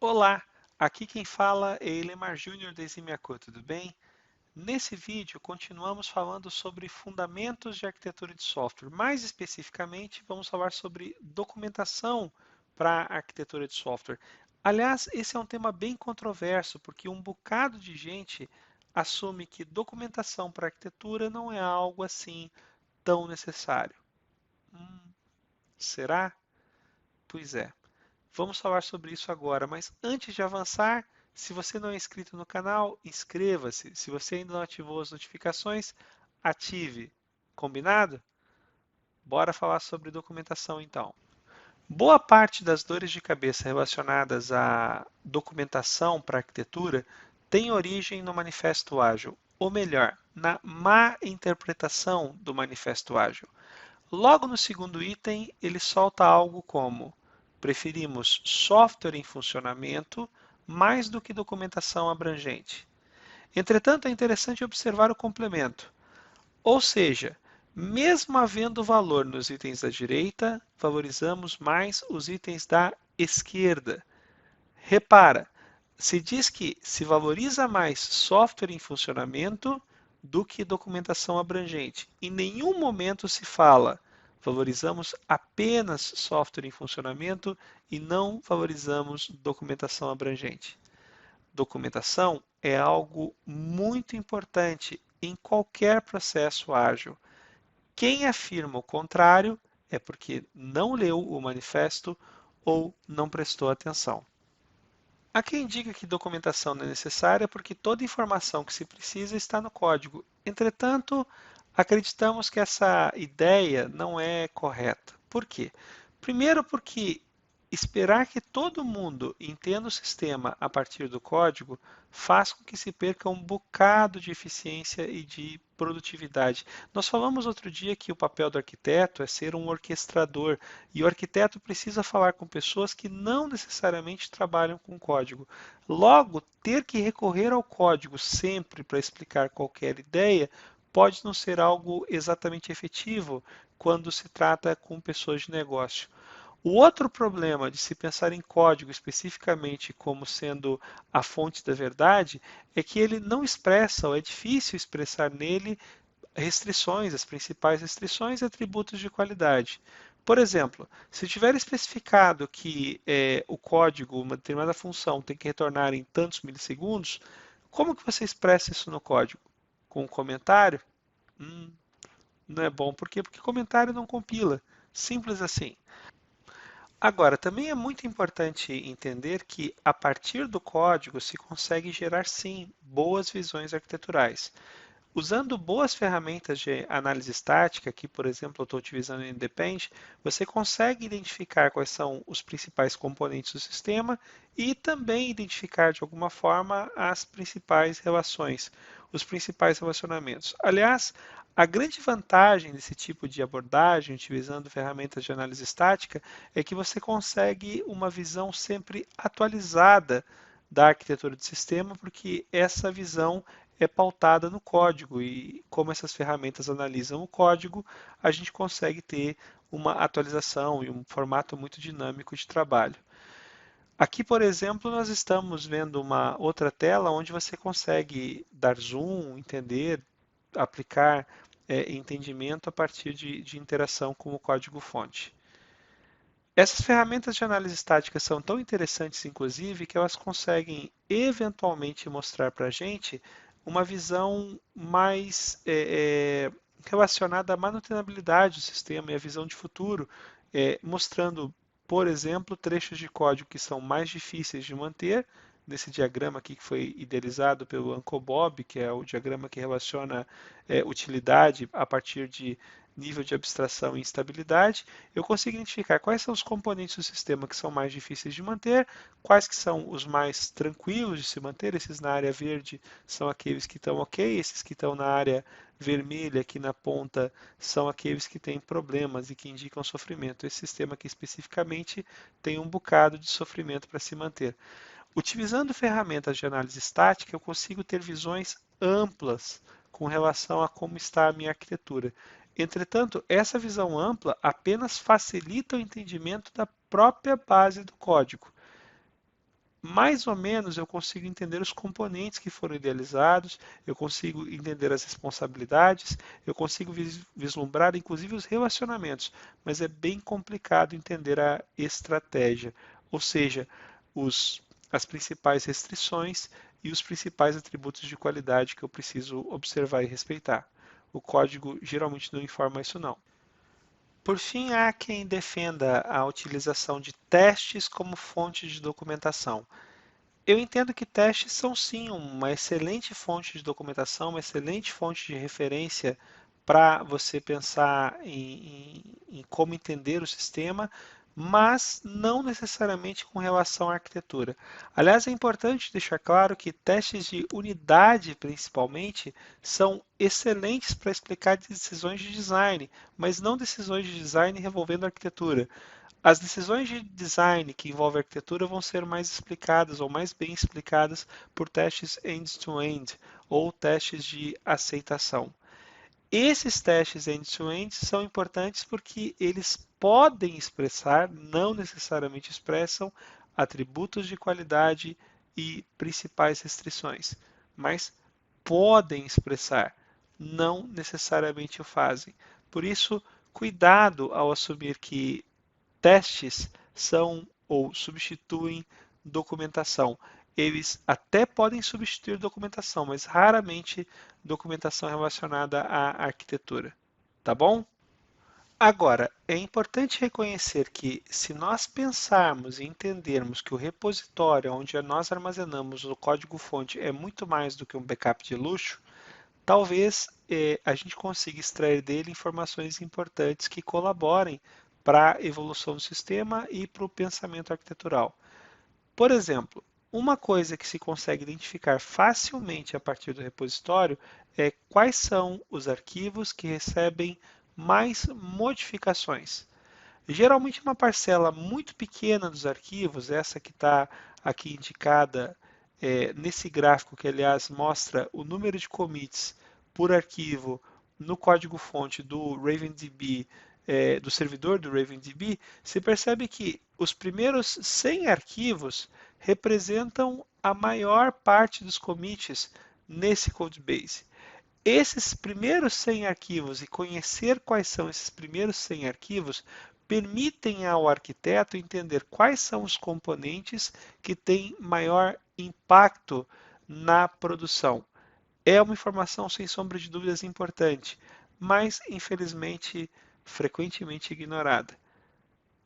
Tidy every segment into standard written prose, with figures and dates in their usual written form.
Olá, aqui quem fala é Elemar Júnior da Eximiaco, tudo bem? Nesse vídeo continuamos falando sobre fundamentos de arquitetura de software. Mais especificamente, vamos falar sobre documentação para arquitetura de software. Aliás, esse é um tema bem controverso, porque um bocado de gente assume que documentação para arquitetura não é algo assim tão necessário. Hum, será? Pois é. Vamos falar sobre isso agora, mas antes de avançar, se você não é inscrito no canal, inscreva-se. Se você ainda não ativou as notificações, ative. Combinado? Bora falar sobre documentação então. Boa parte das dores de cabeça relacionadas à documentação para arquitetura tem origem no Manifesto Ágil, ou melhor, na má interpretação do Manifesto Ágil. Logo no segundo item, ele solta algo como: preferimos software em funcionamento mais do que documentação abrangente. Entretanto, é interessante observar o complemento. Ou seja, mesmo havendo valor nos itens da direita, valorizamos mais os itens da esquerda. Repara, se diz que se valoriza mais software em funcionamento do que documentação abrangente. Em nenhum momento se fala valorizamos apenas software em funcionamento e não valorizamos documentação abrangente. Documentação é algo muito importante em qualquer processo ágil. Quem afirma o contrário é porque não leu o manifesto ou não prestou atenção. Há quem diga que documentação não é necessária porque toda informação que se precisa está no código. Entretanto, acreditamos que essa ideia não é correta. Por quê? Primeiro, porque esperar que todo mundo entenda o sistema a partir do código faz com que se perca um bocado de eficiência e de produtividade. Nós falamos outro dia que o papel do arquiteto é ser um orquestrador, e o arquiteto precisa falar com pessoas que não necessariamente trabalham com código. Logo, ter que recorrer ao código sempre para explicar qualquer ideia pode não ser algo exatamente efetivo quando se trata com pessoas de negócio. O outro problema de se pensar em código especificamente como sendo a fonte da verdade é que ele não expressa, ou é difícil expressar nele restrições, as principais restrições e atributos de qualidade. Por exemplo, se tiver especificado que o código, uma determinada função, tem que retornar em tantos milissegundos, como que você expressa isso no código? Com um comentário? Hum, não é bom. Por quê? Porque comentário não compila. Simples assim. Agora, também é muito importante entender que, a partir do código, se consegue gerar, sim, boas visões arquiteturais. Usando boas ferramentas de análise estática, aqui, por exemplo, eu estou utilizando o Independ, você consegue identificar quais são os principais componentes do sistema e também identificar, de alguma forma, as principais relações, os principais relacionamentos. Aliás, a grande vantagem desse tipo de abordagem, utilizando ferramentas de análise estática, é que você consegue uma visão sempre atualizada da arquitetura de sistema, porque essa visão é pautada no código e como essas ferramentas analisam o código, a gente consegue ter uma atualização e um formato muito dinâmico de trabalho. Aqui, por exemplo, nós estamos vendo uma outra tela onde você consegue dar zoom, entender, aplicar entendimento a partir de interação com o código-fonte. Essas ferramentas de análise estática são tão interessantes, inclusive, que elas conseguem eventualmente mostrar para a gente uma visão mais relacionada à manutenabilidade do sistema e à visão de futuro, mostrando, por exemplo, trechos de código que são mais difíceis de manter. Nesse diagrama aqui que foi idealizado pelo Uncle Bob, que é o diagrama que relaciona utilidade a partir de nível de abstração e instabilidade, eu consigo identificar quais são os componentes do sistema que são mais difíceis de manter, quais que são os mais tranquilos de se manter, esses na área verde são aqueles que estão ok, esses que estão na área vermelha aqui na ponta são aqueles que têm problemas e que indicam sofrimento. Esse sistema aqui especificamente tem um bocado de sofrimento para se manter. Utilizando ferramentas de análise estática, eu consigo ter visões amplas com relação a como está a minha arquitetura. Entretanto, essa visão ampla apenas facilita o entendimento da própria base do código. mais ou menos eu consigo entender os componentes que foram idealizados, eu consigo entender as responsabilidades, eu consigo vislumbrar inclusive os relacionamentos, mas é bem complicado entender a estratégia, ou seja, as principais restrições e os principais atributos de qualidade que eu preciso observar e respeitar. O código geralmente não informa isso não. Por fim, há quem defenda a utilização de testes como fonte de documentação. Eu entendo que testes são sim uma excelente fonte de documentação, uma excelente fonte de referência para você pensar em como entender o sistema, mas não necessariamente com relação à arquitetura. Aliás, é importante deixar claro que testes de unidade, principalmente, são excelentes para explicar decisões de design, mas não decisões de design envolvendo arquitetura. As decisões de design que envolvem arquitetura vão ser mais explicadas ou mais bem explicadas por testes end-to-end ou testes de aceitação. Esses testes end-to-end são importantes porque eles podem expressar, não necessariamente expressam, atributos de qualidade e principais restrições, mas podem expressar, não necessariamente o fazem. Por isso, cuidado ao assumir que testes são ou substituem documentação. Eles até podem substituir documentação, mas raramente documentação relacionada à arquitetura. Tá bom? Agora, é importante reconhecer que, se nós pensarmos e entendermos que o repositório onde nós armazenamos o código-fonte é muito mais do que um backup de luxo, talvez a gente consiga extrair dele informações importantes que colaborem para a evolução do sistema e para o pensamento arquitetural. Por exemplo, uma coisa que se consegue identificar facilmente a partir do repositório é quais são os arquivos que recebem mais modificações. Geralmente uma parcela muito pequena dos arquivos, essa que está aqui indicada nesse gráfico que aliás mostra o número de commits por arquivo no código-fonte do RavenDB, do servidor do RavenDB, se percebe que os primeiros 100 arquivos representam a maior parte dos commits nesse codebase. Esses primeiros 100 arquivos e conhecer quais são esses primeiros 100 arquivos permitem ao arquiteto entender quais são os componentes que têm maior impacto na produção. É uma informação sem sombra de dúvidas importante, mas infelizmente frequentemente ignorada.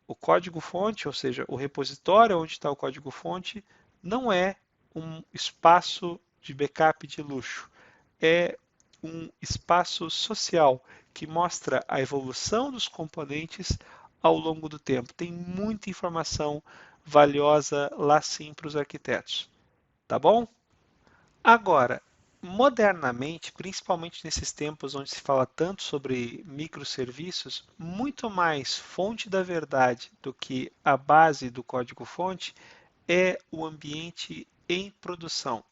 O código-fonte, ou seja, o repositório onde está o código-fonte, não é um espaço de backup de luxo. É um espaço social que mostra a evolução dos componentes ao longo do tempo. Tem muita informação valiosa lá sim para os arquitetos. Tá bom? Agora, modernamente, principalmente nesses tempos onde se fala tanto sobre microserviços, muito mais fonte da verdade do que a base do código-fonte é o ambiente em produção,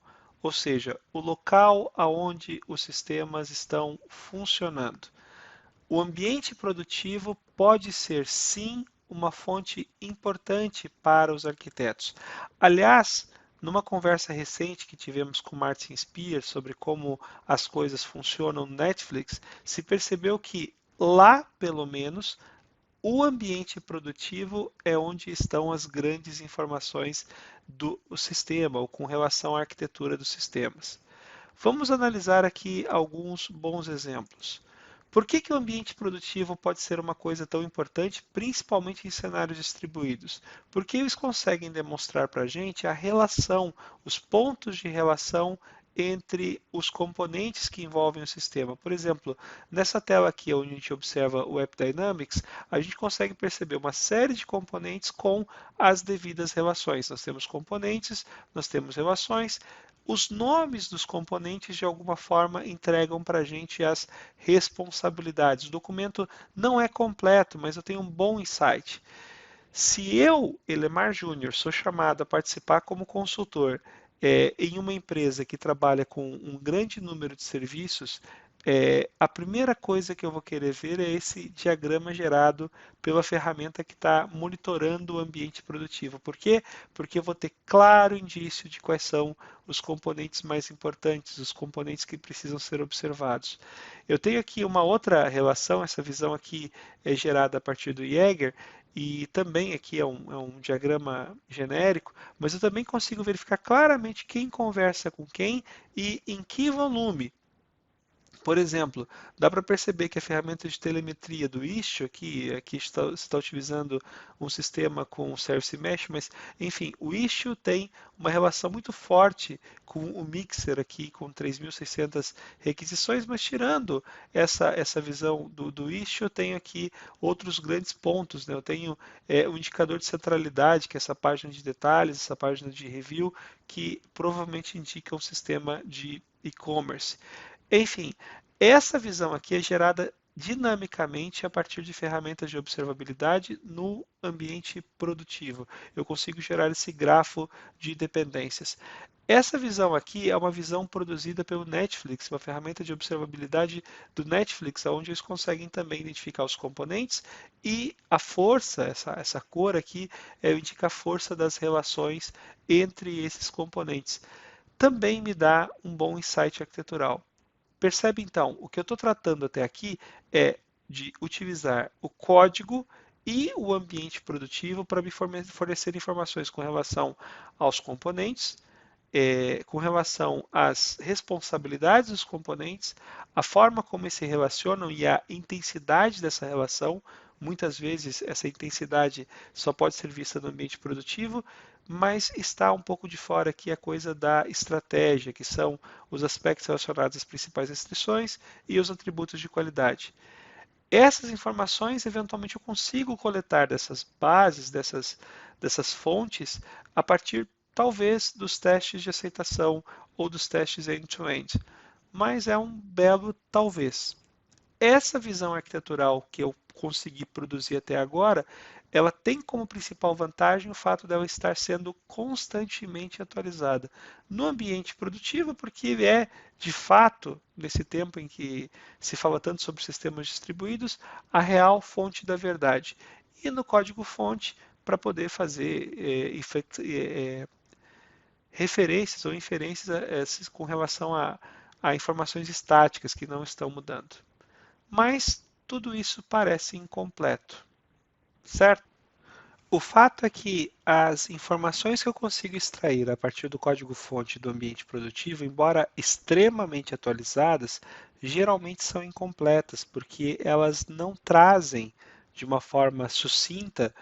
ou seja, o local aonde os sistemas estão funcionando. O ambiente produtivo pode ser sim uma fonte importante para os arquitetos. Aliás, numa conversa recente que tivemos com Martin Spear sobre como as coisas funcionam no Netflix, se percebeu que lá, pelo menos, o ambiente produtivo é onde estão as grandes informações do sistema ou com relação à arquitetura dos sistemas. Vamos analisar aqui alguns bons exemplos. Por que o ambiente produtivo pode ser uma coisa tão importante, principalmente em cenários distribuídos? Porque eles conseguem demonstrar para a gente a relação, os pontos de relação entre os componentes que envolvem o sistema. Por exemplo, nessa tela aqui onde a gente observa o AppDynamics, a gente consegue perceber uma série de componentes com as devidas relações. Nós temos componentes, nós temos relações, os nomes dos componentes de alguma forma entregam para a gente as responsabilidades. O documento não é completo, mas eu tenho um bom insight. Se eu, Elemar Júnior, sou chamado a participar como consultor em uma empresa que trabalha com um grande número de serviços, a primeira coisa que eu vou querer ver é esse diagrama gerado pela ferramenta que está monitorando o ambiente produtivo. Por quê? Porque eu vou ter claro indício de quais são os componentes mais importantes, os componentes que precisam ser observados. Eu tenho aqui uma outra relação, essa visão aqui é gerada a partir do Jäger, e também aqui é um diagrama genérico, mas eu também consigo verificar claramente quem conversa com quem e em que volume. Por exemplo, dá para perceber que a ferramenta de telemetria do Istio, aqui está utilizando um sistema com o Service Mesh, mas enfim, o Istio tem uma relação muito forte com o Mixer aqui, com 3.600 requisições, mas tirando essa visão do Istio, eu tenho aqui outros grandes pontos. Né? Eu tenho o indicador de centralidade, que é essa página de detalhes, essa página de review, que provavelmente indica um sistema de e-commerce. Enfim, essa visão aqui é gerada dinamicamente a partir de ferramentas de observabilidade no ambiente produtivo. Eu consigo gerar esse grafo de dependências. Essa visão aqui é uma visão produzida pelo Netflix, uma ferramenta de observabilidade do Netflix, onde eles conseguem também identificar os componentes e a força, essa cor aqui, indica a força das relações entre esses componentes. Também me dá um bom insight arquitetural. Percebe então, o que eu estou tratando até aqui é de utilizar o código e o ambiente produtivo para me fornecer informações com relação aos componentes, com relação às responsabilidades dos componentes, a forma como eles se relacionam e a intensidade dessa relação. Muitas vezes essa intensidade só pode ser vista no ambiente produtivo, mas está um pouco de fora aqui a coisa da estratégia, que são os aspectos relacionados às principais restrições e os atributos de qualidade. Essas informações, eventualmente, eu consigo coletar dessas bases, dessas fontes, a partir, talvez, dos testes de aceitação ou dos testes end-to-end. Mas é um belo talvez. Essa visão arquitetural que eu consegui produzir até agora, ela tem como principal vantagem o fato dela estar sendo constantemente atualizada no ambiente produtivo, porque ele é, de fato, nesse tempo em que se fala tanto sobre sistemas distribuídos, a real fonte da verdade. E no código-fonte, para poder fazer referências ou inferências com relação a informações estáticas que não estão mudando. Mas tudo isso parece incompleto, certo? O fato é que as informações que eu consigo extrair a partir do código-fonte do ambiente produtivo, embora extremamente atualizadas, geralmente são incompletas, porque elas não trazem de uma forma sucinta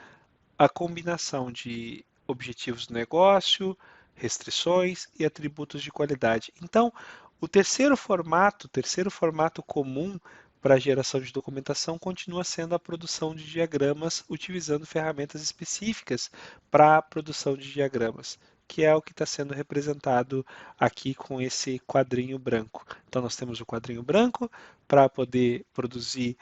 a combinação de objetivos do negócio, restrições e atributos de qualidade. Então, o terceiro formato comum para a geração de documentação continua sendo a produção de diagramas utilizando ferramentas específicas para a produção de diagramas, que é o que está sendo representado aqui com esse quadrinho branco. Então, nós temos o quadrinho branco para poder produzir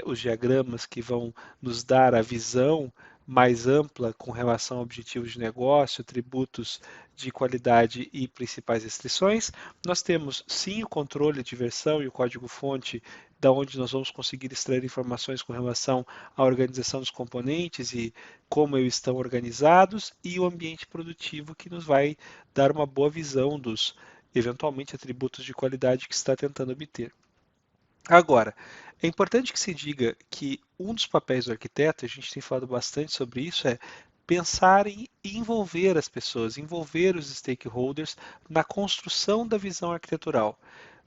os diagramas que vão nos dar a visão mais ampla com relação a objetivos de negócio, atributos de qualidade e principais restrições. Nós temos sim o controle de versão e o código-fonte, da onde nós vamos conseguir extrair informações com relação à organização dos componentes e como eles estão organizados, e o ambiente produtivo, que nos vai dar uma boa visão dos eventualmente atributos de qualidade que está tentando obter. Agora, é importante que se diga que um dos papéis do arquiteto, a gente tem falado bastante sobre isso, é pensar em envolver as pessoas, envolver os stakeholders na construção da visão arquitetural.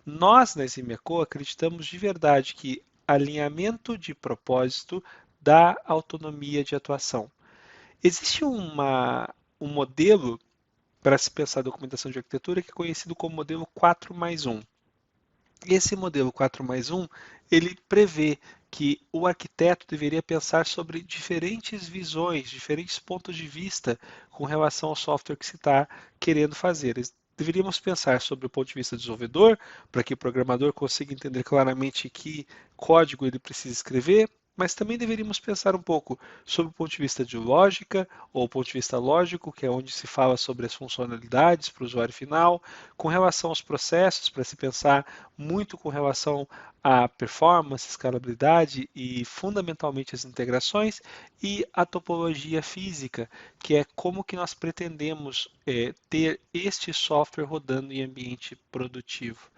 Nós, na Eximiaco, acreditamos de verdade que alinhamento de propósito dá autonomia de atuação. Existe um modelo para se pensar a documentação de arquitetura que é conhecido como modelo 4+1. Esse modelo 4+1, ele prevê que o arquiteto deveria pensar sobre diferentes visões, diferentes pontos de vista com relação ao software que se está querendo fazer. Deveríamos pensar sobre o ponto de vista do desenvolvedor, para que o programador consiga entender claramente que código ele precisa escrever, mas também deveríamos pensar um pouco sobre o ponto de vista de lógica, ou o ponto de vista lógico, que é onde se fala sobre as funcionalidades para o usuário final, com relação aos processos, para se pensar muito com relação à performance, escalabilidade e fundamentalmente as integrações, e a topologia física, que é como que nós pretendemos ter este software rodando em ambiente produtivo.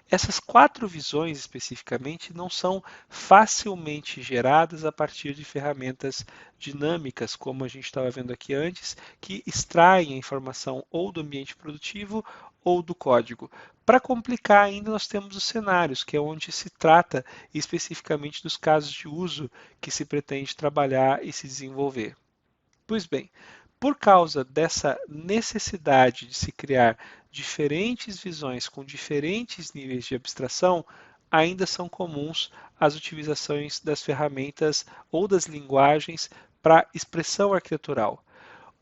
Essas quatro visões especificamente não são facilmente geradas a partir de ferramentas dinâmicas, como a gente estava vendo aqui antes, que extraem a informação ou do ambiente produtivo ou do código. Para complicar ainda, nós temos os cenários, que é onde se trata especificamente dos casos de uso que se pretende trabalhar e se desenvolver. Pois bem, por causa dessa necessidade de se criar diferentes visões com diferentes níveis de abstração, ainda são comuns as utilizações das ferramentas ou das linguagens para expressão arquitetural.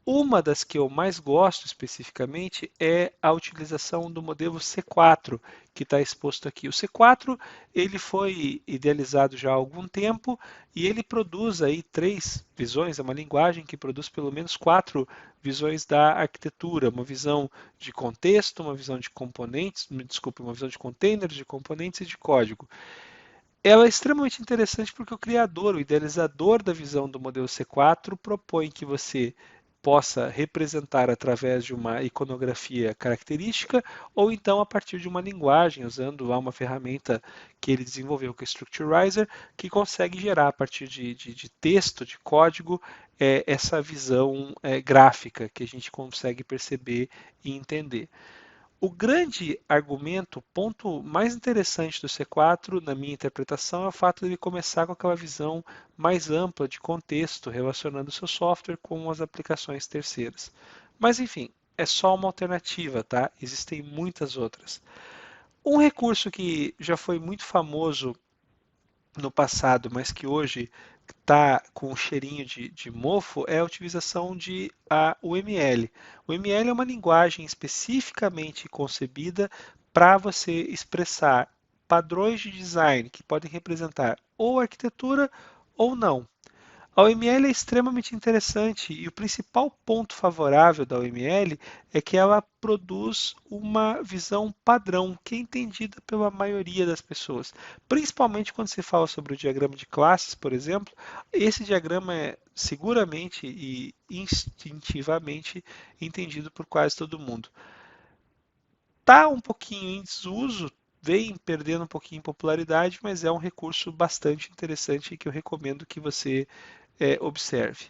Uma das que eu mais gosto especificamente é a utilização do modelo C4, que está exposto aqui. O C4 ele foi idealizado já há algum tempo e ele produz aí três visões, é uma linguagem que produz pelo menos quatro visões da arquitetura, uma visão de contexto, uma visão de componentes, desculpe, uma visão de containers, de componentes e de código. Ela é extremamente interessante porque o criador, o idealizador da visão do modelo C4 propõe que você possa representar através de uma iconografia característica ou então a partir de uma linguagem, usando lá uma ferramenta que ele desenvolveu, que é o Structurizer, que consegue gerar a partir de texto, de código, essa visão gráfica que a gente consegue perceber e entender. O grande argumento, o ponto mais interessante do C4, na minha interpretação, é o fato de ele começar com aquela visão mais ampla de contexto, relacionando o seu software com as aplicações terceiras. Mas, enfim, é só uma alternativa, tá? Existem muitas outras. Um recurso que já foi muito famoso no passado, mas que hoje está com um cheirinho de mofo, é a utilização de UML. O ML é uma linguagem especificamente concebida para você expressar padrões de design que podem representar ou arquitetura ou não. A OML é extremamente interessante e o principal ponto favorável da OML é que ela produz uma visão padrão que é entendida pela maioria das pessoas. Principalmente quando se fala sobre o diagrama de classes, por exemplo, esse diagrama é seguramente e instintivamente entendido por quase todo mundo. Está um pouquinho em desuso, vem perdendo um pouquinho em popularidade, mas é um recurso bastante interessante que eu recomendo que você observe.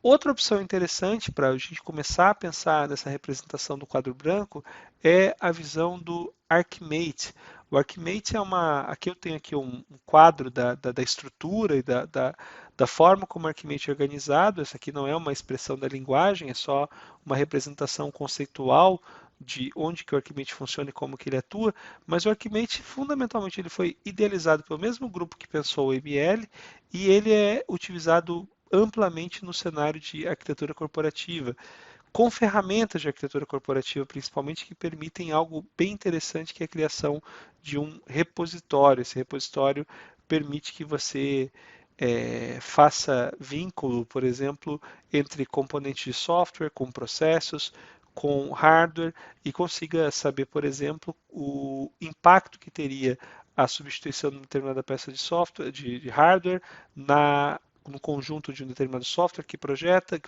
Outra opção interessante para a gente começar a pensar nessa representação do quadro branco é a visão do ArcMate. O ArcMate é uma. Aqui eu tenho aqui um quadro da estrutura e da forma como o ArcMate é organizado. Essa aqui não é uma expressão da linguagem, é só uma representação conceitual de onde que o ArcMate funciona e como que ele atua, mas o ArcMate fundamentalmente ele foi idealizado pelo mesmo grupo que pensou o ML e ele é utilizado amplamente no cenário de arquitetura corporativa, com ferramentas de arquitetura corporativa, principalmente, que permitem algo bem interessante, que é a criação de um repositório. Esse repositório permite que você faça vínculo, por exemplo, entre componentes de software, com processos, com hardware e consiga saber, por exemplo, o impacto que teria a substituição de uma determinada peça de software, de hardware, no conjunto de um determinado software que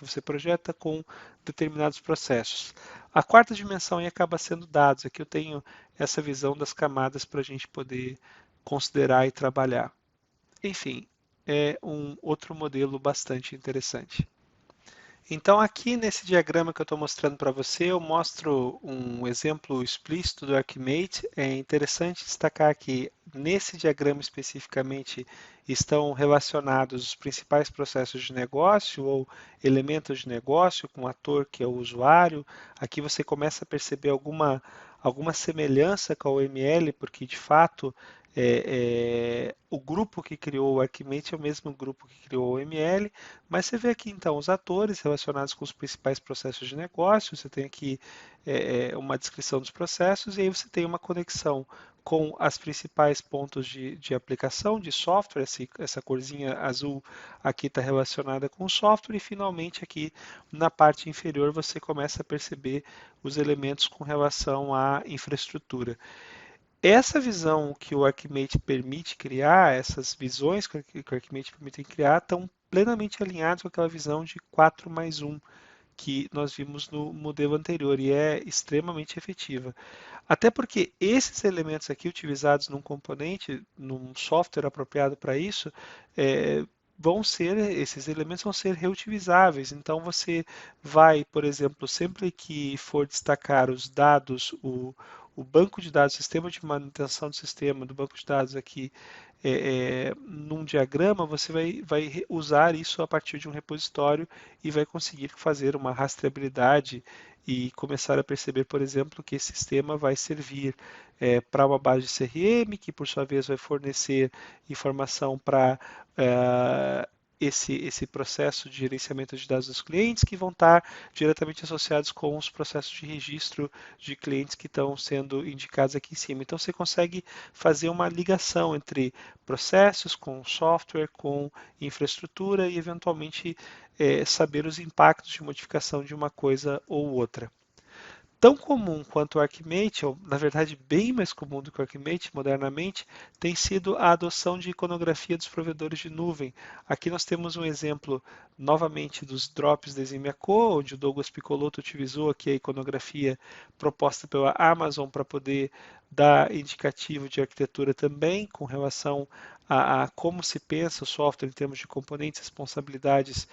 você projeta com determinados processos. A quarta dimensão aí acaba sendo dados. Aqui eu tenho essa visão das camadas para a gente poder considerar e trabalhar. Enfim, é um outro modelo bastante interessante. Então, aqui nesse diagrama que eu estou mostrando para você, eu mostro um exemplo explícito do Archimate. É interessante destacar que nesse diagrama especificamente estão relacionados os principais processos de negócio ou elementos de negócio, com o ator que é o usuário. Aqui você começa a perceber alguma semelhança com a OML, porque de fato o grupo que criou o Archimate é o mesmo grupo que criou o OML, mas você vê aqui então os atores relacionados com os principais processos de negócio, você tem aqui uma descrição dos processos e aí você tem uma conexão com as principais pontos de aplicação de software, essa corzinha azul aqui está relacionada com o software, e finalmente aqui na parte inferior você começa a perceber os elementos com relação à infraestrutura. Essa visão que o Archimate permite criar, essas visões que o Archimate permite criar, estão plenamente alinhadas com aquela visão de 4+1 que nós vimos no modelo anterior, e é extremamente efetiva. Até porque esses elementos aqui utilizados num componente, num software apropriado para isso, esses elementos vão ser reutilizáveis. Então você vai, por exemplo, sempre que for destacar os dados, o banco de dados, o sistema de manutenção do sistema, do banco de dados aqui, num diagrama, você vai usar isso a partir de um repositório e vai conseguir fazer uma rastreabilidade e começar a perceber, por exemplo, que esse sistema vai servir para uma base de CRM, que por sua vez vai fornecer informação para esse processo de gerenciamento de dados dos clientes, que vão estar diretamente associados com os processos de registro de clientes que estão sendo indicados aqui em cima. Então você consegue fazer uma ligação entre processos com software, com infraestrutura e eventualmente saber os impactos de modificação de uma coisa ou outra. Tão comum quanto o Archimate, ou na verdade bem mais comum do que o Archimate modernamente, tem sido a adoção de iconografia dos provedores de nuvem. Aqui nós temos um exemplo novamente dos drops da Eximiaco, onde o Douglas Piccolotto utilizou aqui a iconografia proposta pela Amazon para poder dar indicativo de arquitetura também com relação a como se pensa o software em termos de componentes, responsabilidades,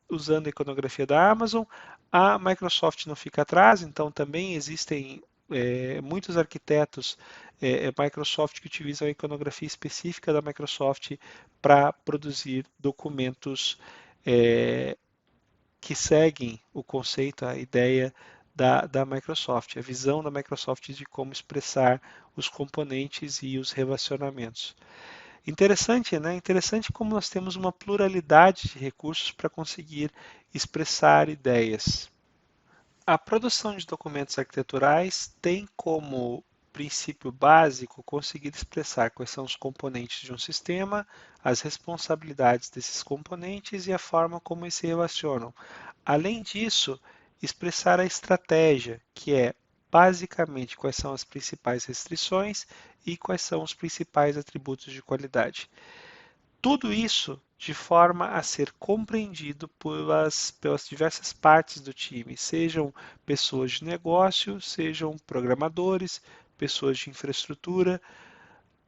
usando a iconografia da Amazon. A Microsoft não fica atrás, então também existem muitos arquitetos Microsoft que utilizam a iconografia específica da Microsoft para produzir documentos que seguem o conceito, a ideia da Microsoft, a visão da Microsoft de como expressar os componentes e os relacionamentos. Interessante, né? Interessante como nós temos uma pluralidade de recursos para conseguir expressar ideias. A produção de documentos arquiteturais tem como princípio básico conseguir expressar quais são os componentes de um sistema, as responsabilidades desses componentes e a forma como eles se relacionam. Além disso, expressar a estratégia, que é basicamente quais são as principais restrições e quais são os principais atributos de qualidade. Tudo isso de forma a ser compreendido pelas diversas partes do time, sejam pessoas de negócio, sejam programadores, pessoas de infraestrutura,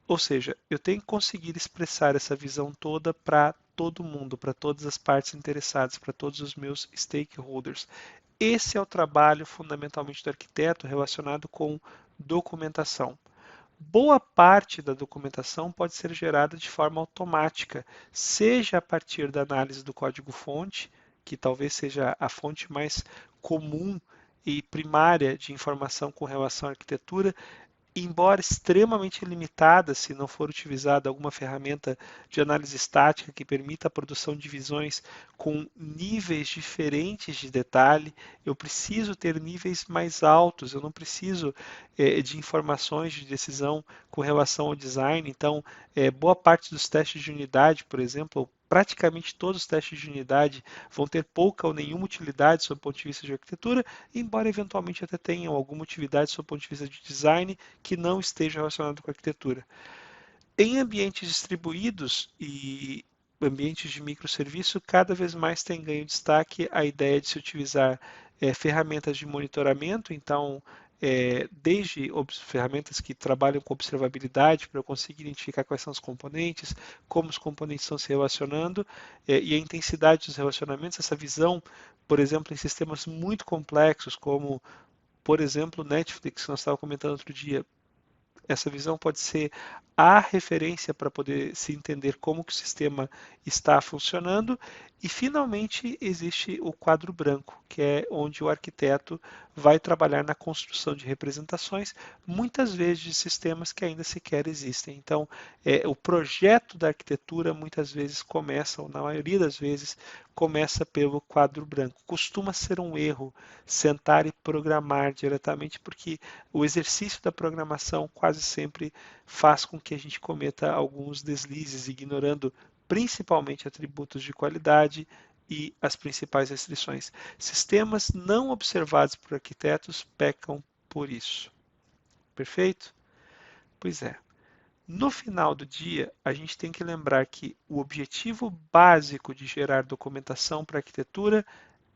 ou seja, eu tenho que conseguir expressar essa visão toda para todo mundo, para todas as partes interessadas, para todos os meus stakeholders. Esse é o trabalho fundamentalmente do arquiteto relacionado com documentação. Boa parte da documentação pode ser gerada de forma automática, seja a partir da análise do código-fonte, que talvez seja a fonte mais comum e primária de informação com relação à arquitetura, embora extremamente limitada, se não for utilizada alguma ferramenta de análise estática que permita a produção de visões com níveis diferentes de detalhe, eu preciso ter níveis mais altos, eu não preciso de informações de decisão com relação ao design. Então, boa parte dos testes de unidade, por exemplo, praticamente todos os testes de unidade vão ter pouca ou nenhuma utilidade sob o ponto de vista de arquitetura, embora eventualmente até tenham alguma utilidade sob o ponto de vista de design que não esteja relacionado com a arquitetura. Em ambientes distribuídos e ambientes de microserviço, cada vez mais tem ganho destaque a ideia de se utilizar ferramentas de monitoramento, então desde ferramentas que trabalham com observabilidade para eu conseguir identificar quais são os componentes, como os componentes estão se relacionando e a intensidade dos relacionamentos, essa visão, por exemplo, em sistemas muito complexos, como, por exemplo, Netflix, que nós estávamos comentando outro dia. Essa visão pode ser a referência para poder se entender como que o sistema está funcionando. E, finalmente, existe o quadro branco, que é onde o arquiteto vai trabalhar na construção de representações, muitas vezes de sistemas que ainda sequer existem. Então, o projeto da arquitetura muitas vezes começa, ou na maioria das vezes, começa pelo quadro branco. Costuma ser um erro sentar e programar diretamente, porque o exercício da programação quase sempre faz com que a gente cometa alguns deslizes, ignorando principalmente atributos de qualidade e as principais restrições. Sistemas não observados por arquitetos pecam por isso. Perfeito? Pois é. No final do dia, a gente tem que lembrar que o objetivo básico de gerar documentação para arquitetura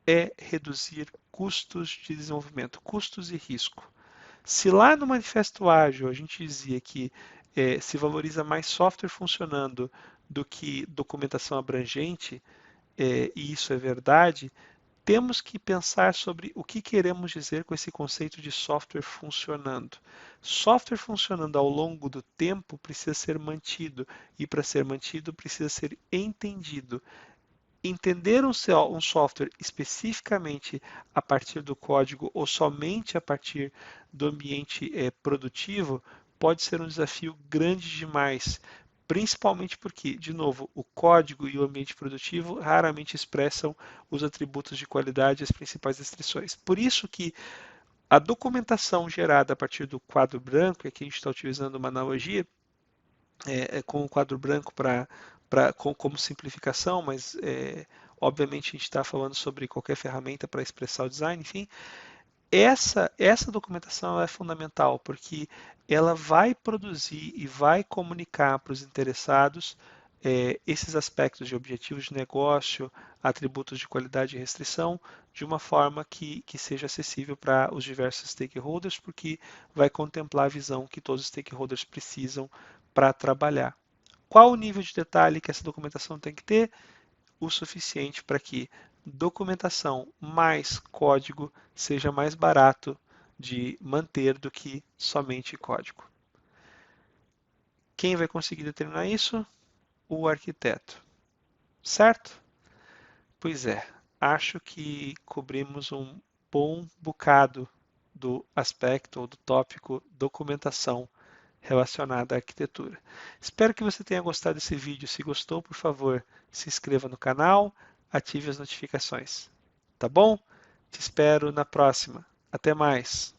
é reduzir custos de desenvolvimento, custos e risco. Se lá no Manifesto Ágil a gente dizia que se valoriza mais software funcionando do que documentação abrangente, e isso é verdade, temos que pensar sobre o que queremos dizer com esse conceito de software funcionando. Software funcionando ao longo do tempo precisa ser mantido, e para ser mantido precisa ser entendido. Entender um software especificamente a partir do código ou somente a partir do ambiente produtivo pode ser um desafio grande demais, principalmente porque, de novo, o código e o ambiente produtivo raramente expressam os atributos de qualidade e as principais restrições. Por isso que a documentação gerada a partir do quadro branco, aqui a gente está utilizando uma analogia com o quadro branco como simplificação, mas obviamente a gente está falando sobre qualquer ferramenta para expressar o design, enfim, essa documentação é fundamental, porque ela vai produzir e vai comunicar para os interessados esses aspectos de objetivos de negócio, atributos de qualidade e restrição, de uma forma que seja acessível para os diversos stakeholders, porque vai contemplar a visão que todos os stakeholders precisam para trabalhar. Qual o nível de detalhe que essa documentação tem que ter? O suficiente para que documentação mais código seja mais barato de manter do que somente código. Quem vai conseguir determinar isso? O arquiteto. Certo? Pois é, acho que cobrimos um bom bocado do aspecto ou do tópico documentação relacionada à arquitetura. Espero que você tenha gostado desse vídeo. Se gostou, por favor, se inscreva no canal, ative as notificações. Tá bom? Te espero na próxima. Até mais!